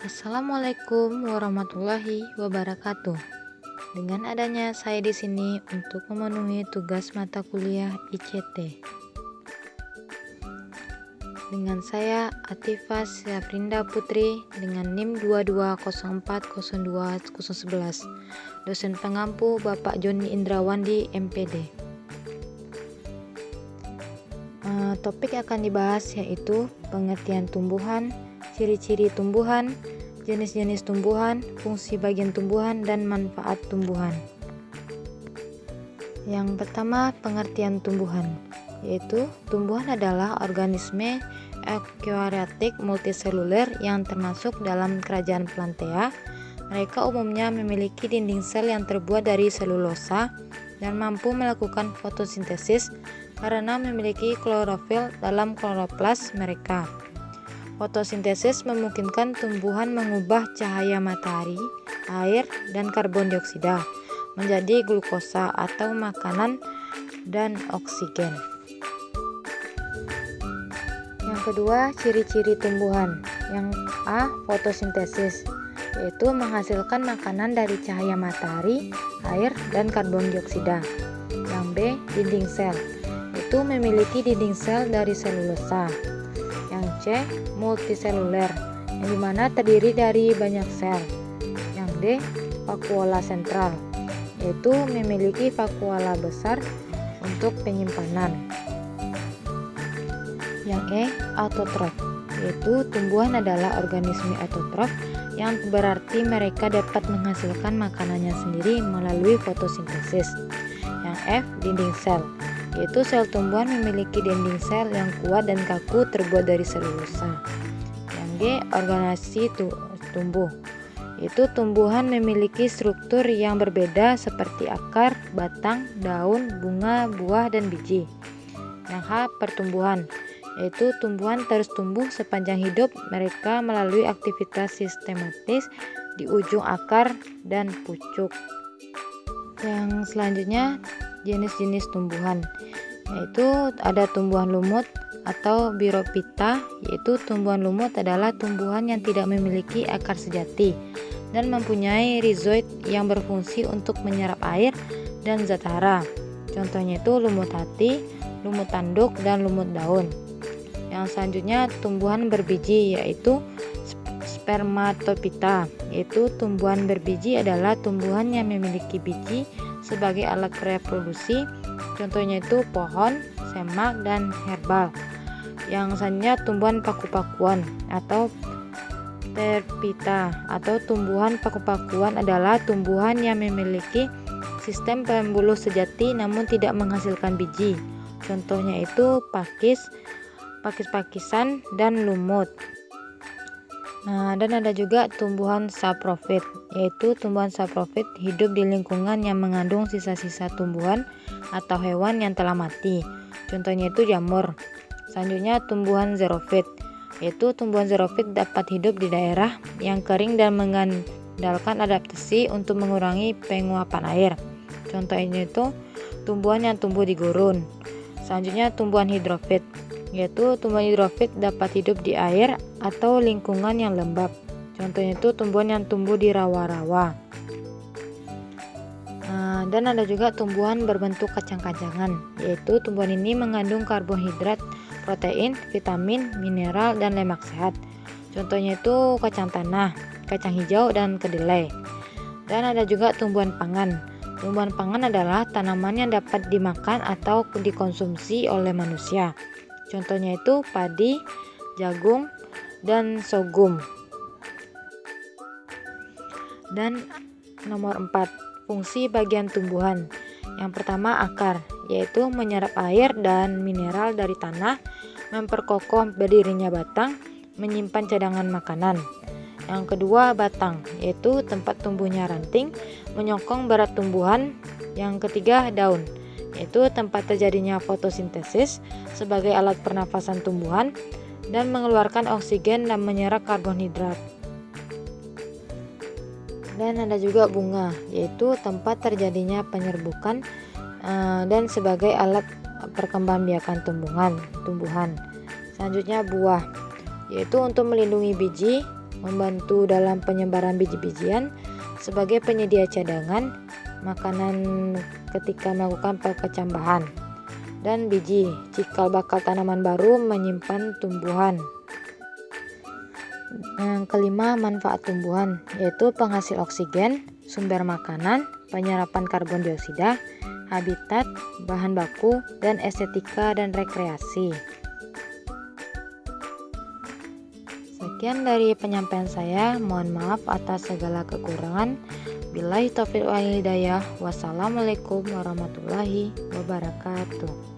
Assalamualaikum warahmatullahi wabarakatuh. Dengan adanya saya di sini untuk memenuhi tugas mata kuliah ICT. Dengan saya Atifah Syafrinda Putri dengan NIM 220402011. Dosen pengampu Bapak Joni Indrawandi MPD. Topik akan dibahas yaitu pengertian tumbuhan, ciri-ciri tumbuhan, jenis-jenis tumbuhan, fungsi bagian tumbuhan, dan manfaat tumbuhan. Yang pertama, pengertian tumbuhan, yaitu tumbuhan adalah organisme eukariotik multiseluler yang termasuk dalam kerajaan Plantae. Mereka umumnya memiliki dinding sel yang terbuat dari selulosa dan mampu melakukan fotosintesis karena memiliki klorofil dalam kloroplas mereka. Fotosintesis memungkinkan tumbuhan mengubah cahaya matahari, air, dan karbon dioksida menjadi glukosa atau makanan dan oksigen. Yang kedua, ciri-ciri tumbuhan. Yang A, fotosintesis, yaitu menghasilkan makanan dari cahaya matahari, air, dan karbon dioksida. Yang B, dinding sel, yaitu memiliki dinding sel dari selulosa. Yang C, multiseluler, yang dimana terdiri dari banyak sel. Yang D, vakuola sentral, yaitu memiliki vakuola besar untuk penyimpanan. Yang E, autotrof, yaitu tumbuhan adalah organisme autotrof yang berarti mereka dapat menghasilkan makanannya sendiri melalui fotosintesis. Yang F, dinding sel, yaitu sel tumbuhan memiliki dinding sel yang kuat dan kaku terbuat dari selulosa. Yang G, organasi tumbuh, yaitu tumbuhan memiliki struktur yang berbeda seperti akar, batang, daun, bunga, buah, dan biji. Yang H, pertumbuhan, yaitu tumbuhan terus tumbuh sepanjang hidup mereka melalui aktivitas sistematis di ujung akar dan pucuk. Yang selanjutnya, jenis-jenis tumbuhan, yaitu ada tumbuhan lumut atau Birophyta, yaitu tumbuhan lumut adalah tumbuhan yang tidak memiliki akar sejati dan mempunyai rizoid yang berfungsi untuk menyerap air dan zat hara. Contohnya itu lumut hati, lumut tanduk, dan lumut daun. Yang selanjutnya, tumbuhan berbiji, yaitu Spermatophyta, yaitu tumbuhan berbiji adalah tumbuhan yang memiliki biji sebagai alat reproduksi. Contohnya itu pohon, semak, dan herbal. Yang selanjutnya, tumbuhan paku-pakuan atau Pterophyta, atau tumbuhan paku-pakuan adalah tumbuhan yang memiliki sistem pembuluh sejati namun tidak menghasilkan biji. Contohnya itu pakis, pakis-pakisan, dan lumut. Dan ada juga tumbuhan saprofit, yaitu tumbuhan saprofit hidup di lingkungan yang mengandung sisa-sisa tumbuhan atau hewan yang telah mati. Contohnya itu jamur. Selanjutnya tumbuhan xerofit, yaitu tumbuhan xerofit dapat hidup di daerah yang kering dan mengandalkan adaptasi untuk mengurangi penguapan air. Contohnya itu tumbuhan yang tumbuh di gurun. Selanjutnya tumbuhan hidrofit, yaitu tumbuhan hidrofit dapat hidup di air atau lingkungan yang lembab. Contohnya itu tumbuhan yang tumbuh di rawa-rawa. Dan ada juga tumbuhan berbentuk kacang-kacangan, yaitu tumbuhan ini mengandung karbohidrat, protein, vitamin, mineral, dan lemak sehat. Contohnya itu kacang tanah, kacang hijau, dan kedelai. Dan ada juga tumbuhan pangan. Tumbuhan pangan adalah tanaman yang dapat dimakan atau dikonsumsi oleh manusia. Contohnya itu padi, jagung, dan sorghum. Dan nomor 4, fungsi bagian tumbuhan. Yang pertama, akar, yaitu menyerap air dan mineral dari tanah, memperkokoh berdirinya batang, menyimpan cadangan makanan. Yang kedua, batang, yaitu tempat tumbuhnya ranting, menyokong berat tumbuhan. Yang ketiga, daun, yaitu tempat terjadinya fotosintesis sebagai alat pernafasan tumbuhan dan mengeluarkan oksigen dan menyerap karbohidrat. Dan ada juga bunga, yaitu tempat terjadinya penyerbukan dan sebagai alat perkembangbiakan tumbuhan. Selanjutnya buah, yaitu untuk melindungi biji membantu dalam penyebaran biji-bijian sebagai penyedia cadangan makanan ketika melakukan perkecambahan, dan biji, cikal bakal tanaman baru menyimpan tumbuhan. Yang kelima, manfaat tumbuhan, yaitu penghasil oksigen, sumber makanan, penyerapan karbon dioksida, habitat, bahan baku, dan estetika dan rekreasi. Sekian dari penyampaian saya, mohon maaf atas segala kekurangan. Billahi taufiq wal hidayah. Wassalamualaikum warahmatullahi wabarakatuh.